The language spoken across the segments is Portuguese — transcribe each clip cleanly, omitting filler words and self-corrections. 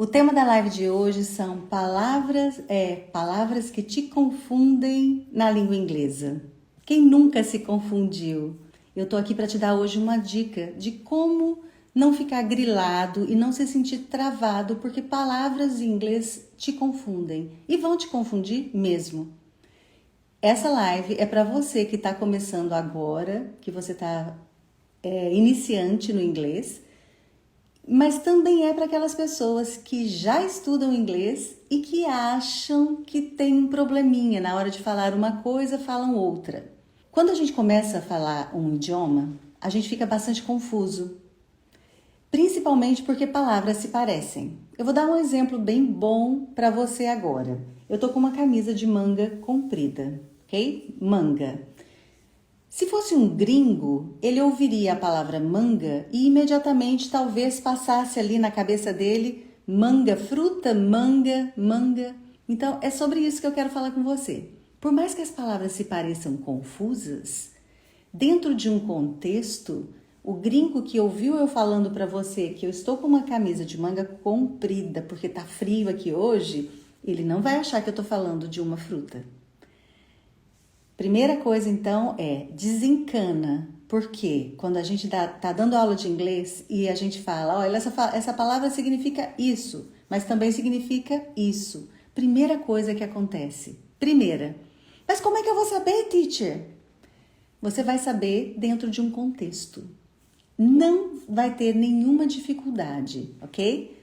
O tema da live de hoje são palavras que te confundem na língua inglesa. Quem nunca se confundiu? Eu tô aqui para te dar hoje uma dica de como não ficar grilado e não se sentir travado, porque palavras em inglês te confundem e vão te confundir mesmo. Essa live é para você que está começando agora, que você está iniciante no inglês, mas também é para aquelas pessoas que já estudam inglês e que acham que tem um probleminha na hora de falar uma coisa, falam outra. Quando a gente começa a falar um idioma, a gente fica bastante confuso, principalmente porque palavras se parecem. Eu vou dar um exemplo bem bom para você agora. Eu tô com uma camisa de manga comprida, ok? Manga. Se fosse um gringo, ele ouviria a palavra manga e imediatamente talvez passasse ali na cabeça dele manga, fruta, manga, manga. Então é sobre isso que eu quero falar com você. Por mais que as palavras se pareçam confusas, dentro de um contexto, o gringo que ouviu eu falando para você que eu estou com uma camisa de manga comprida porque tá frio aqui hoje, ele não vai achar que eu tô falando de uma fruta. Primeira coisa, então, é desencana. Porque quando a gente tá dando aula de inglês e a gente fala, olha, essa palavra significa isso, mas também significa isso. Primeira coisa que acontece. Mas como é que eu vou saber, teacher? Você vai saber dentro de um contexto. Não vai ter nenhuma dificuldade, ok?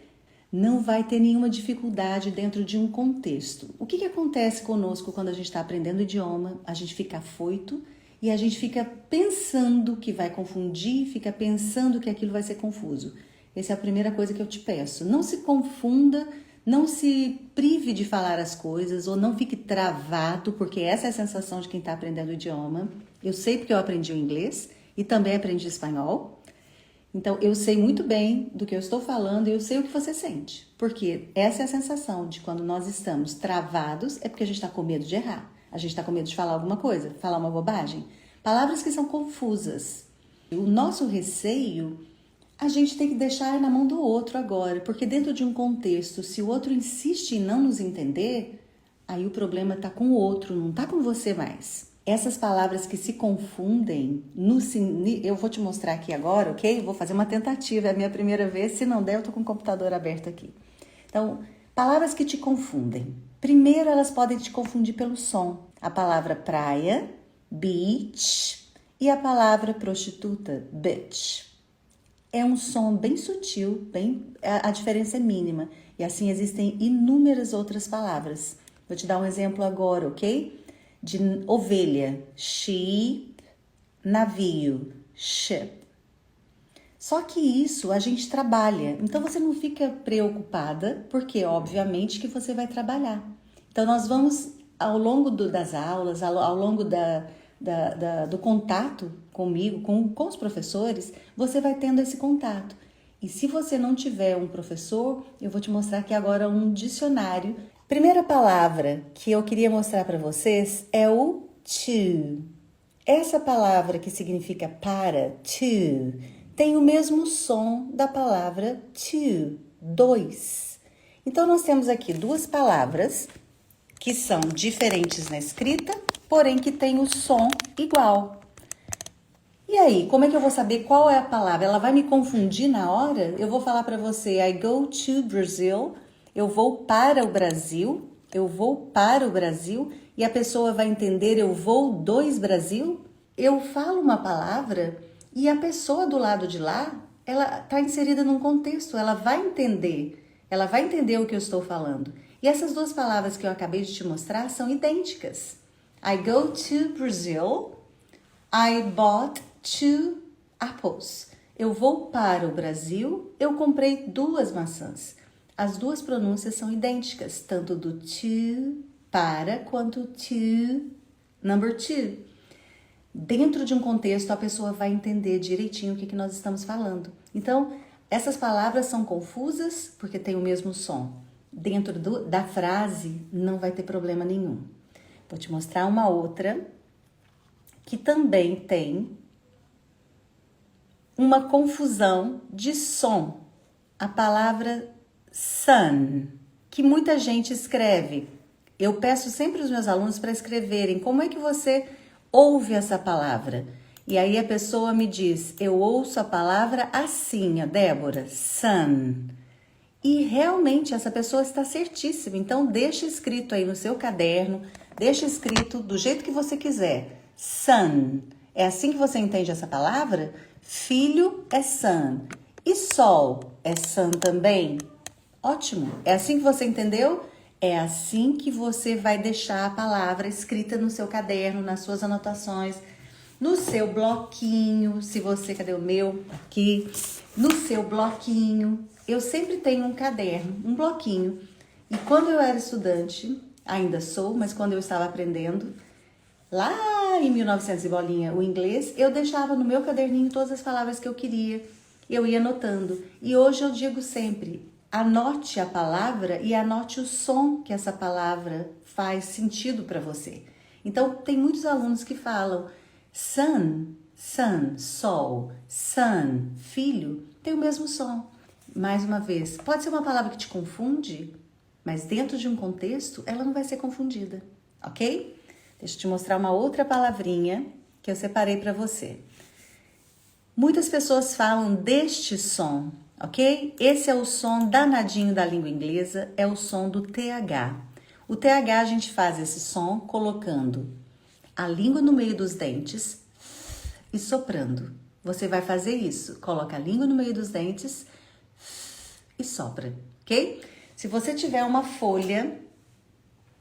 Não vai ter nenhuma dificuldade dentro de um contexto. O que acontece conosco quando a gente está aprendendo o idioma? A gente fica afoito e a gente fica pensando que vai confundir, fica pensando que aquilo vai ser confuso. Essa é a primeira coisa que eu te peço. Não se confunda, não se prive de falar as coisas ou não fique travado, porque essa é a sensação de quem está aprendendo o idioma. Eu sei porque eu aprendi o inglês e também aprendi o espanhol. Então, eu sei muito bem do que eu estou falando e eu sei o que você sente. Porque essa é a sensação de quando nós estamos travados, é porque a gente está com medo de errar. A gente está com medo de falar alguma coisa, falar uma bobagem. Palavras que são confusas. O nosso receio, a gente tem que deixar na mão do outro agora. Porque dentro de um contexto, se o outro insiste em não nos entender, aí o problema está com o outro, não está com você mais. Essas palavras que se confundem, eu vou te mostrar aqui agora, ok? Vou fazer uma tentativa, é a minha primeira vez, se não der eu tô com o computador aberto aqui. Então, palavras que te confundem. Primeiro, elas podem te confundir pelo som. A palavra praia, beach, e a palavra prostituta, bitch. É um som bem sutil, a diferença é mínima. E assim existem inúmeras outras palavras. Vou te dar um exemplo agora, ok? De ovelha, sheep, navio, ship. Só que isso a gente trabalha, então você não fica preocupada, porque obviamente que você vai trabalhar. Então nós vamos, ao longo das aulas, ao longo do contato comigo, com os professores, você vai tendo esse contato. E se você não tiver um professor, eu vou te mostrar aqui agora um dicionário. Primeira palavra que eu queria mostrar para vocês é o to. Essa palavra que significa para, to, tem o mesmo som da palavra to, dois. Então, nós temos aqui duas palavras que são diferentes na escrita, porém que têm o som igual. E aí, como é que eu vou saber qual é a palavra? Ela vai me confundir na hora? Eu vou falar para você, I go to Brazil. Eu vou para o Brasil, e a pessoa vai entender eu vou dois Brasil? Eu falo uma palavra e a pessoa do lado de lá, ela está inserida num contexto, ela vai entender o que eu estou falando. E essas duas palavras que eu acabei de te mostrar são idênticas. I go to Brazil, I bought 2 apples. Eu vou para o Brasil, eu comprei 2 maçãs. As duas pronúncias são idênticas, tanto do to, para, quanto to, number 2. Dentro de um contexto, a pessoa vai entender direitinho o que nós estamos falando. Então, essas palavras são confusas porque têm o mesmo som. Dentro da frase, não vai ter problema nenhum. Vou te mostrar uma outra que também tem uma confusão de som. A palavra sun, que muita gente escreve. Eu peço sempre os meus alunos para escreverem como é que você ouve essa palavra. E aí a pessoa me diz, eu ouço a palavra assim, ó, Débora, sun. E realmente essa pessoa está certíssima. Então deixa escrito aí no seu caderno, deixa escrito do jeito que você quiser. Sun. É assim que você entende essa palavra? Filho é sun. E sol é sun também? Ótimo. É assim que você entendeu? É assim que você vai deixar a palavra escrita no seu caderno, nas suas anotações, no seu bloquinho, se você, cadê o meu? Aqui. No seu bloquinho. Eu sempre tenho um caderno, um bloquinho. E quando eu era estudante, ainda sou, mas quando eu estava aprendendo, lá em 1900 e bolinha, o inglês, eu deixava no meu caderninho todas as palavras que eu queria. Eu ia anotando. E hoje eu digo sempre, anote a palavra e anote o som que essa palavra faz sentido para você. Então, tem muitos alunos que falam sun, sun, sol, sun, filho, tem o mesmo som. Mais uma vez, pode ser uma palavra que te confunde, mas dentro de um contexto, ela não vai ser confundida, ok? Deixa eu te mostrar uma outra palavrinha que eu separei para você. Muitas pessoas falam deste som, ok? Esse é o som danadinho da língua inglesa, é o som do TH. O TH a gente faz esse som colocando a língua no meio dos dentes e soprando. Você vai fazer isso, coloca a língua no meio dos dentes e sopra, ok? Se você tiver uma folha,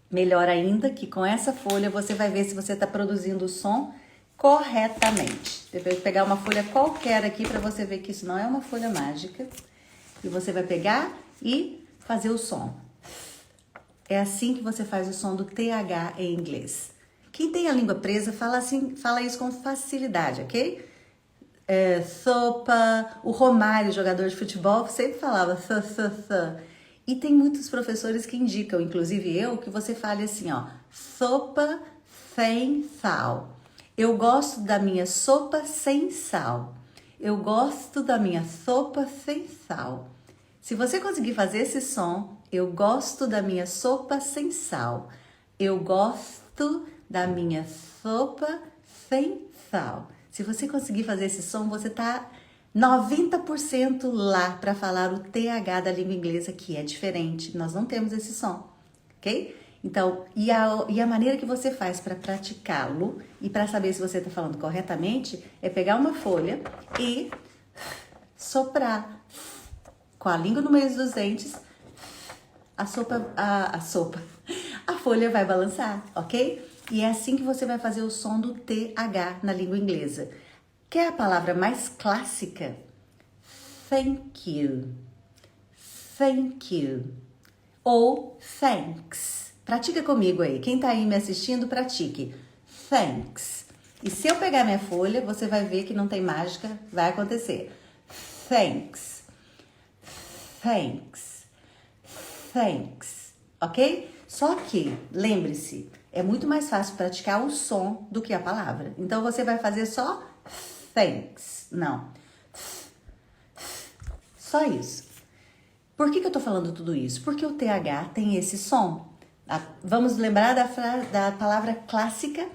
melhor ainda, que com essa folha você vai ver se você está produzindo o som corretamente. Você vai pegar uma folha qualquer aqui para você ver que isso não é uma folha mágica. E você vai pegar e fazer o som. É assim que você faz o som do TH em inglês. Quem tem a língua presa fala assim, fala isso com facilidade, ok? Sopa, o Romário, jogador de futebol, sempre falava sa. E tem muitos professores que indicam, inclusive eu, que você fale assim, ó, sopa sem sal. Eu gosto da minha sopa sem sal. Eu gosto da minha sopa sem sal. Se você conseguir fazer esse som, eu gosto da minha sopa sem sal. Eu gosto da minha sopa sem sal. Se você conseguir fazer esse som, você tá 90% lá para falar o TH da língua inglesa, que é diferente. Nós não temos esse som, ok? Então, e a maneira que você faz para praticá-lo e para saber se você está falando corretamente é pegar uma folha e soprar com a língua no meio dos dentes, a folha vai balançar, ok? E é assim que você vai fazer o som do TH na língua inglesa. Quer a palavra mais clássica? Thank you. Thank you. Ou thanks. Pratica comigo aí. Quem tá aí me assistindo, pratique. Thanks. E se eu pegar minha folha, você vai ver que não tem mágica, vai acontecer. Thanks. Thanks. Thanks. Ok? Só que, lembre-se, é muito mais fácil praticar o som do que a palavra. Então, você vai fazer só thanks. Não. Só isso. Por que eu tô falando tudo isso? Porque o TH tem esse som. Vamos lembrar da palavra clássica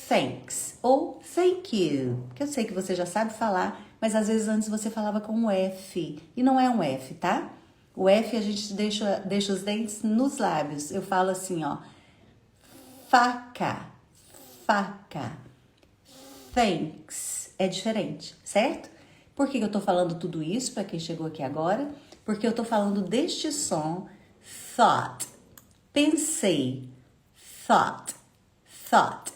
thanks ou thank you, que eu sei que você já sabe falar, mas às vezes antes você falava com um F, e não é um F, tá? O F a gente deixa os dentes nos lábios. Eu falo assim, ó, faca, faca, thanks. É diferente, certo? Por que eu tô falando tudo isso para quem chegou aqui agora? Porque eu tô falando deste som, thought. Pensei, thought, thought.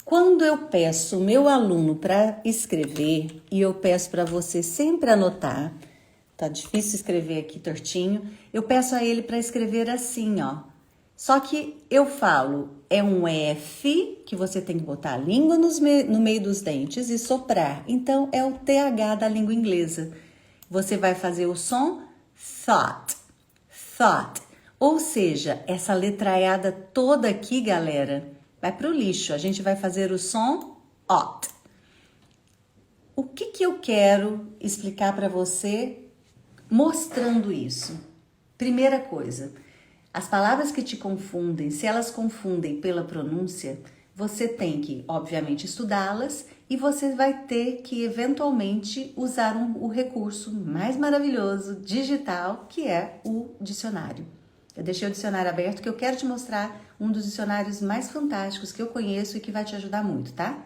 Quando eu peço o meu aluno para escrever, e eu peço para você sempre anotar, tá difícil escrever aqui tortinho, eu peço a ele para escrever assim, ó. Só que eu falo, é um F, que você tem que botar a língua no meio dos dentes e soprar. Então, é o TH da língua inglesa. Você vai fazer o som thought, thought. Ou seja, essa letraiada toda aqui, galera, vai pro lixo. A gente vai fazer o som ought. O que eu quero explicar para você mostrando isso. Primeira coisa, as palavras que te confundem, se elas confundem pela pronúncia, você tem que, obviamente, estudá-las e você vai ter que, eventualmente, usar o recurso mais maravilhoso, digital, que é o dicionário. Eu deixei o dicionário aberto que eu quero te mostrar um dos dicionários mais fantásticos que eu conheço e que vai te ajudar muito, tá?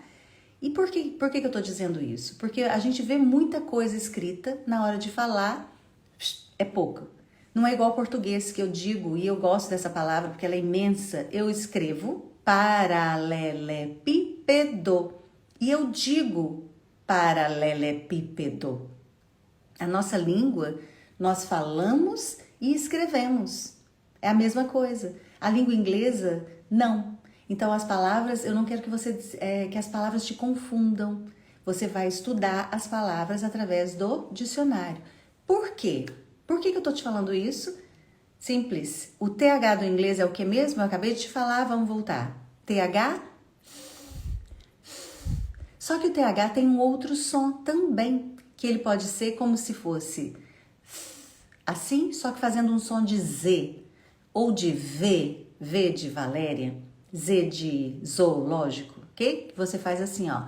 E por que eu tô dizendo isso? Porque a gente vê muita coisa escrita, na hora de falar, é pouca. Não é igual ao português que eu digo, e eu gosto dessa palavra porque ela é imensa, eu escrevo paralelepípedo. E eu digo paralelepípedo. A nossa língua, nós falamos e escrevemos. É a mesma coisa. A língua inglesa, não. Então, as palavras, eu não quero que que as palavras te confundam. Você vai estudar as palavras através do dicionário. Por quê? Por que eu tô te falando isso? Simples. O TH do inglês é o que mesmo? Eu acabei de te falar, vamos voltar. TH. Só que o TH tem um outro som também, que ele pode ser como se fosse assim, só que fazendo um som de Z, ou de V, V de Valéria, Z de zoológico, ok? Que você faz assim, ó.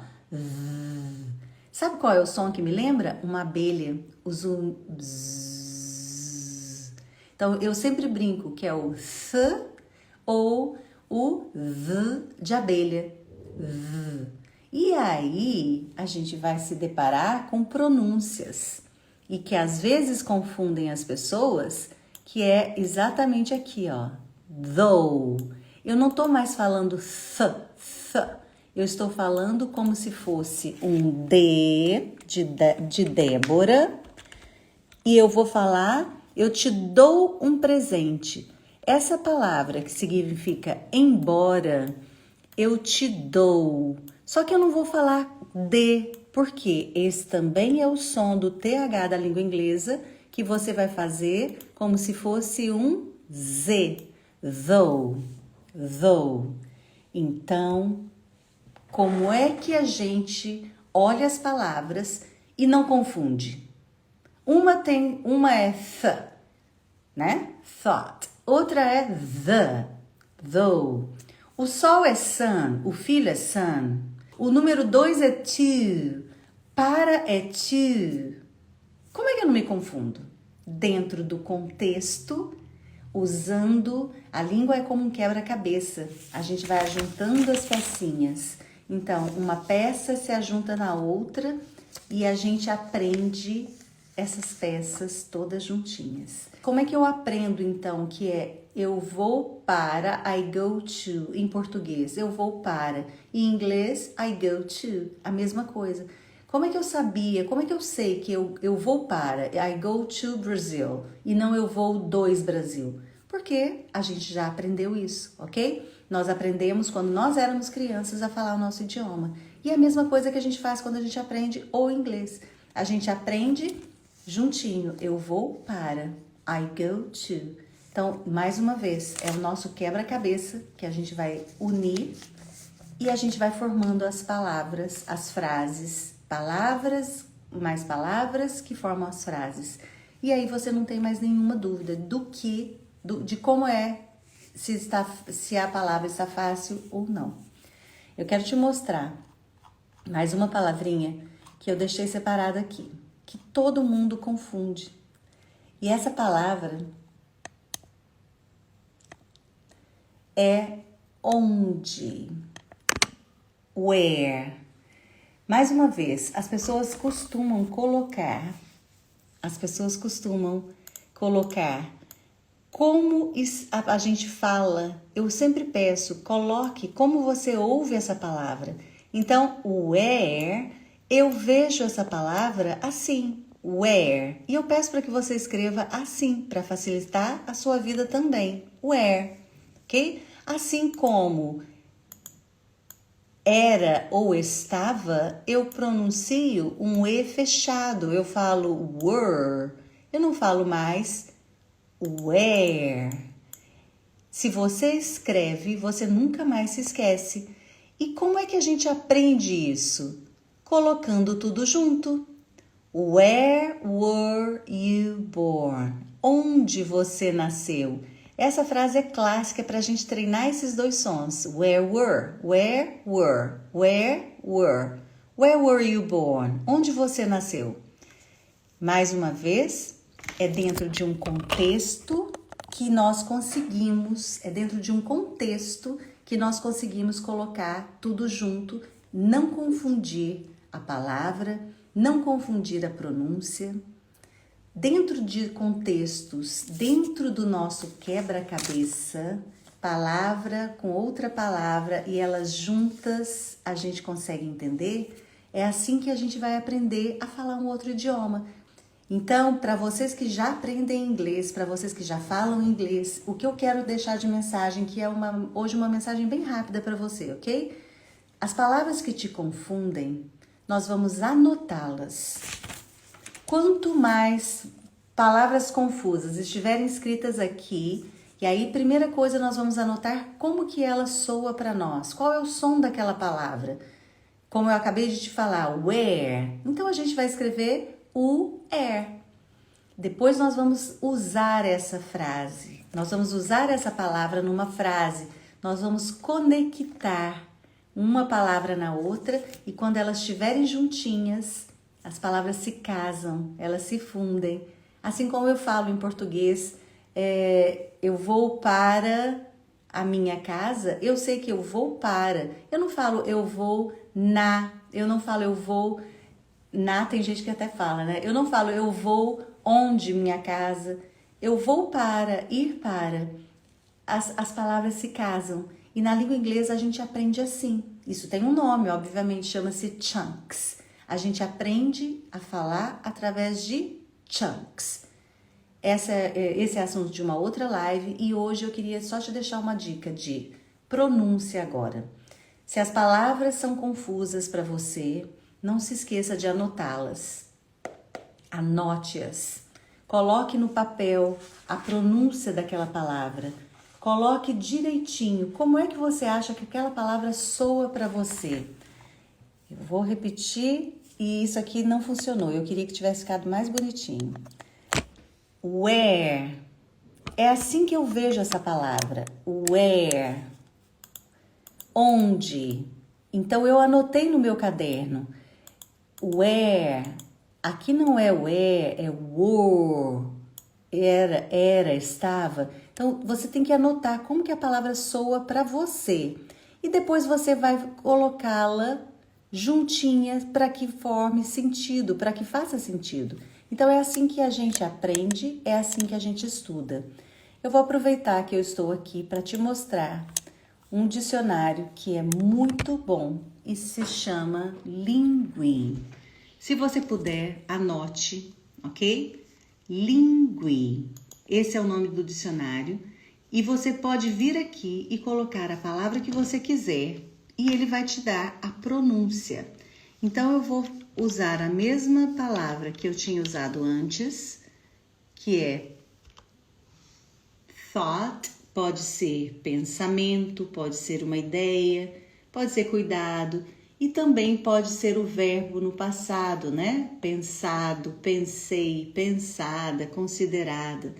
Sabe qual é o som que me lembra? Uma abelha, o zoom. Então, eu sempre brinco que é o th ou o v de abelha. E aí, a gente vai se deparar com pronúncias e que às vezes confundem as pessoas, que é exatamente aqui, ó. Though. Eu não tô mais falando th. Eu estou falando como se fosse um D de Débora e eu vou falar, eu te dou um presente. Essa palavra que significa embora, eu te dou. Só que eu não vou falar de, porque esse também é o som do TH da língua inglesa, que você vai fazer como se fosse um Z. Though. Então, como é que a gente olha as palavras e não confunde? Uma é th, né? Thought. Outra é though. O sol é sun, o filho é son. O número 2 é to, para é to. Como é que eu não me confundo? Dentro do contexto, usando, a língua é como um quebra-cabeça. A gente vai ajuntando as pecinhas. Então, uma peça se ajunta na outra e a gente aprende essas peças todas juntinhas. Como é que eu aprendo, então, que é eu vou para, I go to, em português, eu vou para. Em inglês, I go to, a mesma coisa. Como é que eu sabia, como é que eu sei que eu vou para, I go to Brazil, e não eu vou dois Brasil? Porque a gente já aprendeu isso, ok? Nós aprendemos quando nós éramos crianças a falar o nosso idioma. E é a mesma coisa que a gente faz quando a gente aprende o inglês. A gente aprende juntinho, eu vou para, I go to. Então, mais uma vez, é o nosso quebra-cabeça que a gente vai unir e a gente vai formando as palavras, as frases, palavras, mais palavras que formam as frases. E aí você não tem mais nenhuma dúvida de como é, se a palavra está fácil ou não. Eu quero te mostrar mais uma palavrinha que eu deixei separada aqui, que todo mundo confunde. E essa palavra é onde, where. Mais uma vez, as pessoas costumam colocar como a gente fala. Eu sempre peço, coloque como você ouve essa palavra. Então, where, eu vejo essa palavra assim, where. E eu peço para que você escreva assim, para facilitar a sua vida também, where. Ok? Assim como era ou estava, eu pronuncio um E fechado. Eu falo were. Eu não falo mais where. Se você escreve, você nunca mais se esquece. E como é que a gente aprende isso? Colocando tudo junto. Where were you born? Onde você nasceu? Essa frase é clássica para a gente treinar esses dois sons. Where were? Where were? Where were? Where were you born? Onde você nasceu? Mais uma vez, é dentro de um contexto que nós conseguimos, colocar tudo junto, não confundir a palavra, não confundir a pronúncia. Dentro de contextos, dentro do nosso quebra-cabeça, palavra com outra palavra e elas juntas a gente consegue entender, é assim que a gente vai aprender a falar um outro idioma. Então, para vocês que já aprendem inglês, para vocês que já falam inglês, o que eu quero deixar de mensagem, que é hoje uma mensagem bem rápida para você, ok? As palavras que te confundem, nós vamos anotá-las. Quanto mais palavras confusas estiverem escritas aqui, e aí primeira coisa nós vamos anotar como que ela soa para nós, qual é o som daquela palavra. Como eu acabei de te falar, where, então a gente vai escrever o where. Depois nós vamos usar essa frase, nós vamos usar essa palavra numa frase, nós vamos conectar uma palavra na outra e quando elas estiverem juntinhas, as palavras se casam, elas se fundem. Assim como eu falo em português, eu vou para a minha casa, eu sei que eu vou para. Eu não falo eu vou na, eu não falo eu vou na, tem gente que até fala, né? Eu não falo eu vou onde minha casa, eu vou para, ir para. As palavras se casam. E na língua inglesa a gente aprende assim. Isso tem um nome, obviamente, chama-se chunks. A gente aprende a falar através de chunks. Esse é assunto de uma outra live e hoje eu queria só te deixar uma dica de pronúncia agora. Se as palavras são confusas para você, não se esqueça de anotá-las. Anote-as. Coloque no papel a pronúncia daquela palavra. Coloque direitinho como é que você acha que aquela palavra soa para você. Eu vou repetir e isso aqui não funcionou. Eu queria que tivesse ficado mais bonitinho. Where. É assim que eu vejo essa palavra. Where. Onde. Então eu anotei no meu caderno. Where. Aqui não é where, é were. Era, estava. Então você tem que anotar como que a palavra soa para você. E depois você vai colocá-la juntinhas para que forme sentido, para que faça sentido. Então é assim que a gente aprende, é assim que a gente estuda. Eu vou aproveitar que eu estou aqui para te mostrar um dicionário que é muito bom e se chama Linguee. Se você puder, anote, ok? Linguee. Esse é o nome do dicionário e você pode vir aqui e colocar a palavra que você quiser e ele vai te dar a pronúncia. Então, eu vou usar a mesma palavra que eu tinha usado antes, que é thought, pode ser pensamento, pode ser uma ideia, pode ser cuidado e também pode ser o verbo no passado, né? Pensado, pensei, pensada, considerada.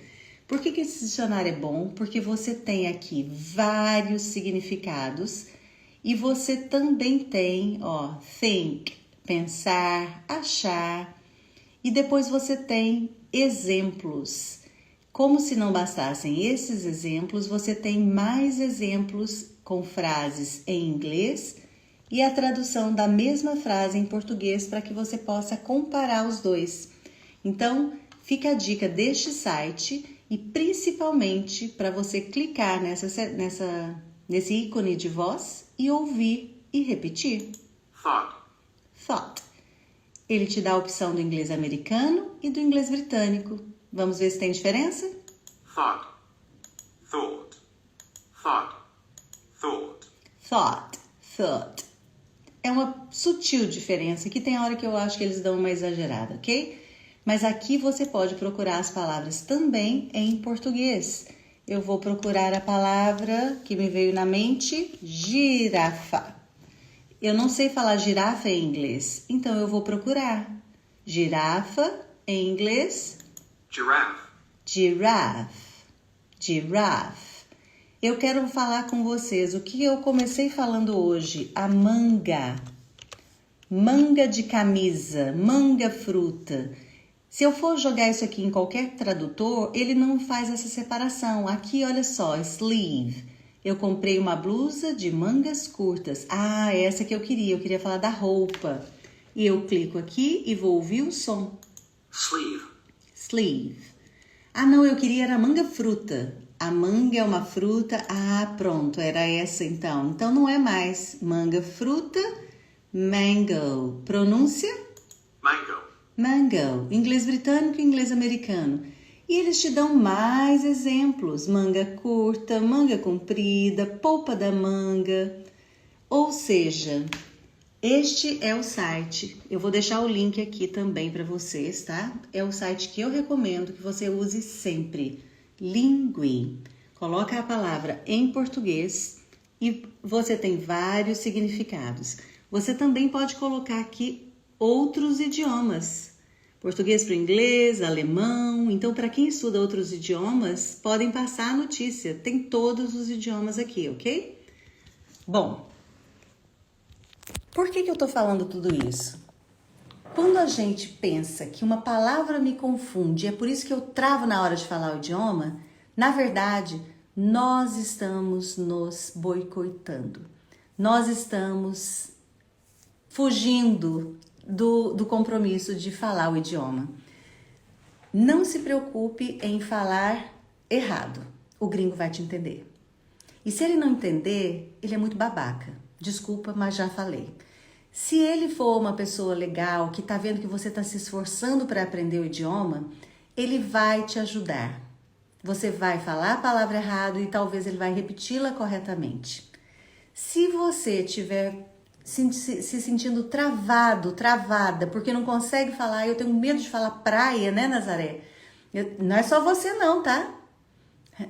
Por que esse dicionário é bom? Porque você tem aqui vários significados e você também tem, think, pensar, achar. E depois você tem exemplos. Como se não bastassem esses exemplos, você tem mais exemplos com frases em inglês e a tradução da mesma frase em português para que você possa comparar os dois. Então, fica a dica deste site e principalmente para você clicar nesse ícone de voz e ouvir e repetir. Thought. Ele te dá a opção do inglês americano e do inglês britânico. Vamos ver se tem diferença? Thought. Thought. Thought. Thought. Thought. Thought. É uma sutil diferença que tem hora que eu acho que eles dão uma exagerada, ok? Mas aqui você pode procurar as palavras também em português. Eu vou procurar a palavra que me veio na mente, girafa. Eu não sei falar girafa em inglês, então eu vou procurar Girafa, em inglês, giraffe, giraffe, giraffe. Eu quero falar com vocês o que eu comecei falando hoje, a manga. Manga de camisa, manga fruta. Se eu for jogar isso aqui em qualquer tradutor, ele não faz essa separação. Aqui, olha só, sleeve. Eu comprei uma blusa de mangas curtas. Ah, essa que eu queria falar da roupa. E eu clico aqui e vou ouvir o som. sleeve, Sleeve. Ah, não, eu queria era manga fruta. A manga é uma fruta. Ah, pronto, era essa então. Então não é mais manga fruta, mango. Pronúncia? mango, Mango. Inglês britânico e inglês americano. E eles te dão mais exemplos. Manga curta, manga comprida, polpa da manga. Ou seja, este é o site. Eu vou deixar o link aqui também para vocês, tá? É o site que eu recomendo que você use sempre. Lingui. Coloca a palavra em português e você tem vários significados. Você também pode colocar aqui outros idiomas. Português para inglês, alemão. Então, para quem estuda outros idiomas, podem passar a notícia. Tem todos os idiomas aqui, ok? Bom, por que eu tô falando tudo isso? Quando a gente pensa que uma palavra me confunde, é por isso que eu travo na hora de falar o idioma, na verdade, nós estamos nos boicotando. Nós estamos fugindo do compromisso de falar o idioma. Não se preocupe em falar errado. O gringo vai te entender. E se ele não entender, ele é muito babaca. Desculpa, mas já falei. Se ele for uma pessoa legal, que tá vendo que você tá se esforçando para aprender o idioma, ele vai te ajudar. Você vai falar a palavra errado e talvez ele vai repeti-la corretamente. Se você tiver se sentindo travada, porque não consegue falar, eu tenho medo de falar praia, né, Nazaré? Não é só você não, tá?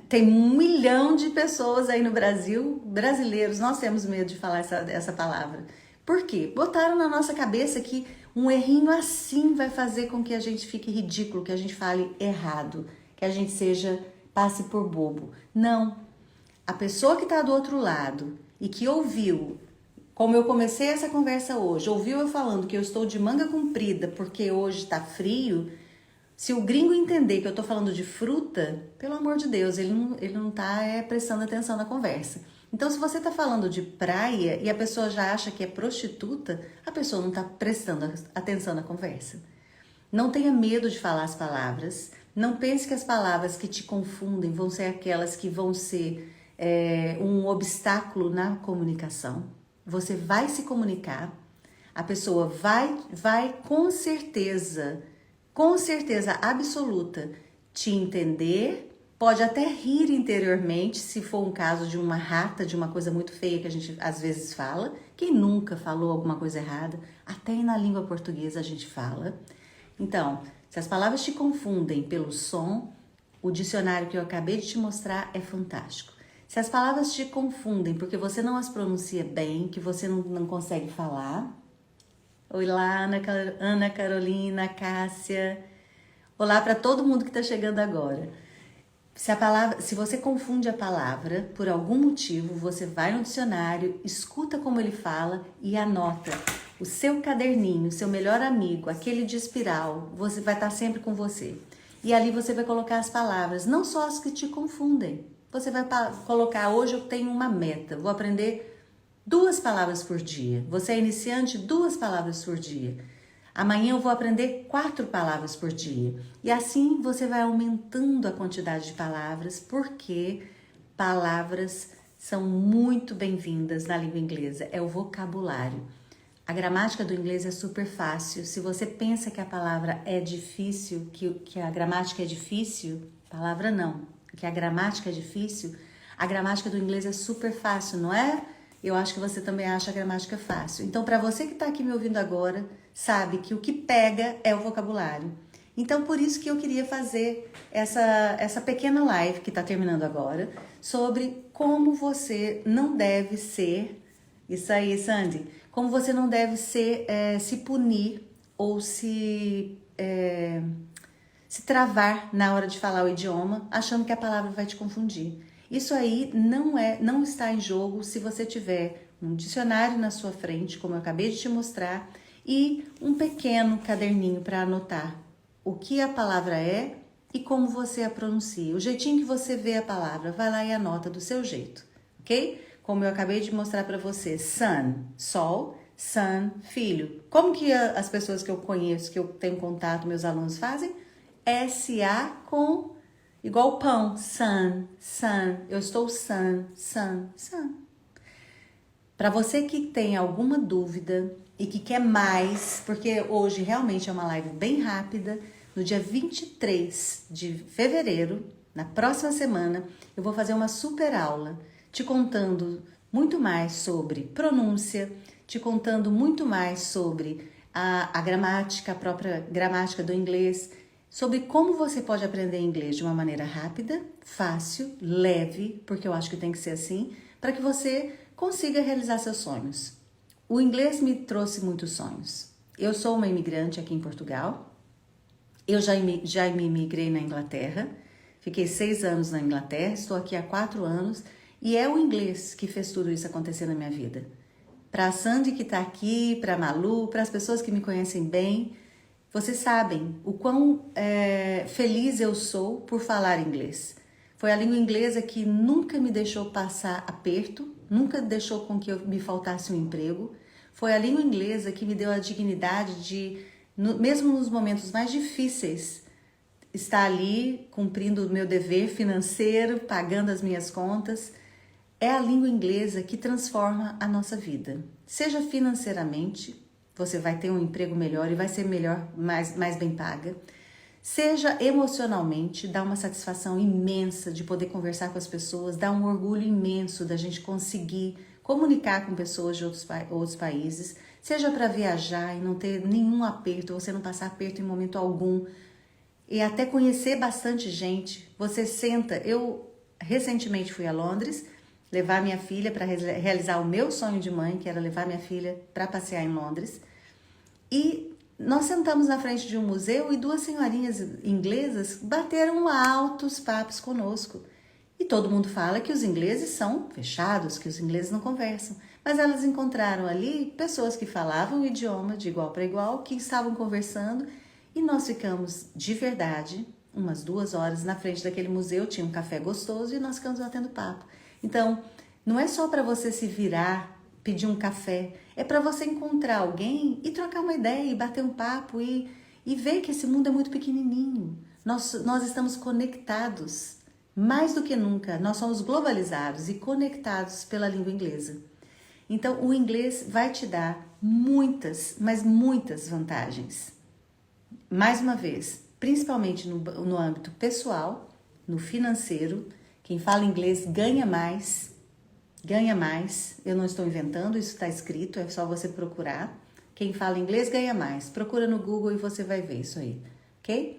Tem 1 milhão de pessoas aí no Brasil, brasileiros, nós temos medo de falar essa palavra. Por quê? Botaram na nossa cabeça que um errinho assim vai fazer com que a gente fique ridículo, que a gente fale errado, que a gente passe por bobo. Não. A pessoa que está do outro lado e que ouviu, como eu comecei essa conversa hoje, ouviu eu falando que eu estou de manga comprida porque hoje está frio, se o gringo entender que eu estou falando de fruta, pelo amor de Deus, ele não está prestando atenção na conversa. Então, se você está falando de praia e a pessoa já acha que é prostituta, a pessoa não está prestando atenção na conversa. Não tenha medo de falar as palavras. Não pense que as palavras que te confundem vão ser aquelas que vão ser um obstáculo na comunicação. Você vai se comunicar, a pessoa vai com certeza absoluta, te entender, pode até rir interiormente, se for um caso de uma rata, de uma coisa muito feia que a gente às vezes fala. Quem nunca falou alguma coisa errada? Até na língua portuguesa a gente fala. Então, se as palavras te confundem pelo som, o dicionário que eu acabei de te mostrar é fantástico. Se as palavras te confundem porque você não as pronuncia bem, que você não consegue falar. Olá, Ana Carolina, Cássia. Olá para todo mundo que está chegando agora. Se você confunde a palavra por algum motivo, você vai no dicionário, escuta como ele fala e anota. O seu caderninho, seu melhor amigo, aquele de espiral, você vai estar sempre com você. E ali você vai colocar as palavras, não só as que te confundem. Você vai colocar, hoje eu tenho uma meta, vou aprender 2 palavras por dia. Você é iniciante, 2 palavras por dia. Amanhã eu vou aprender 4 palavras por dia. E assim você vai aumentando a quantidade de palavras, porque palavras são muito bem-vindas na língua inglesa. É o vocabulário. A gramática do inglês é super fácil. Se você pensa que a palavra é difícil, que a gramática é difícil, palavra não. Que a gramática é difícil, a gramática do inglês é super fácil, não é? Eu acho que você também acha a gramática fácil. Então, para você que está aqui me ouvindo agora, sabe que o que pega é o vocabulário. Então, por isso que eu queria fazer essa pequena live, que está terminando agora, sobre como você não deve ser, isso aí, Sandy, como você não deve se punir ou se travar na hora de falar o idioma, achando que a palavra vai te confundir. Isso aí não está em jogo se você tiver um dicionário na sua frente, como eu acabei de te mostrar, e um pequeno caderninho para anotar o que a palavra é e como você a pronuncia. O jeitinho que você vê a palavra, vai lá e anota do seu jeito, ok? Como eu acabei de mostrar para você, sun, sol, sun, filho. Como que as pessoas que eu conheço, que eu tenho contato, meus alunos fazem? S-A com igual pão, sun, sun. Eu estou sun, sun, sun. Para você que tem alguma dúvida e que quer mais, porque hoje realmente é uma live bem rápida, no dia 23 de fevereiro, na próxima semana, eu vou fazer uma super aula te contando muito mais sobre pronúncia, te contando muito mais sobre a gramática, a própria gramática do inglês, sobre como você pode aprender inglês de uma maneira rápida, fácil, leve, porque eu acho que tem que ser assim, para que você consiga realizar seus sonhos. O inglês me trouxe muitos sonhos. Eu sou uma imigrante aqui em Portugal. Eu já me imigrei na Inglaterra. Fiquei 6 anos na Inglaterra. Estou aqui há 4 anos. E é o inglês que fez tudo isso acontecer na minha vida. Para a Sandy que está aqui, para a Malu, para as pessoas que me conhecem bem, vocês sabem o quão feliz eu sou por falar inglês. Foi a língua inglesa que nunca me deixou passar aperto, nunca deixou com que me faltasse um emprego. Foi a língua inglesa que me deu a dignidade de, mesmo nos momentos mais difíceis, estar ali cumprindo o meu dever financeiro, pagando as minhas contas. É a língua inglesa que transforma a nossa vida. Seja financeiramente, você vai ter um emprego melhor e vai ser melhor, mais bem paga. Seja emocionalmente, dá uma satisfação imensa de poder conversar com as pessoas, dá um orgulho imenso da gente conseguir comunicar com pessoas de outros países, seja para viajar e não ter nenhum aperto, você não passar aperto em momento algum, e até conhecer bastante gente. Você senta, eu recentemente fui a Londres, levar minha filha para realizar o meu sonho de mãe, que era levar minha filha para passear em Londres, e nós sentamos na frente de um museu e 2 senhorinhas inglesas bateram altos papos conosco. E todo mundo fala que os ingleses são fechados, que os ingleses não conversam. Mas elas encontraram ali pessoas que falavam o idioma de igual para igual, que estavam conversando, e nós ficamos de verdade umas 2 horas na frente daquele museu, tinha um café gostoso e nós ficamos batendo papo. Então, não é só para você se virar, pedir um café, é para você encontrar alguém e trocar uma ideia e bater um papo e ver que esse mundo é muito pequenininho. Nós estamos conectados, mais do que nunca, nós somos globalizados e conectados pela língua inglesa. Então, o inglês vai te dar muitas, mas muitas vantagens. Mais uma vez, principalmente no âmbito pessoal, no financeiro, quem fala inglês ganha mais. Eu não estou inventando, isso está escrito, é só você procurar. Quem fala inglês ganha mais. Procura no Google e você vai ver isso aí, ok?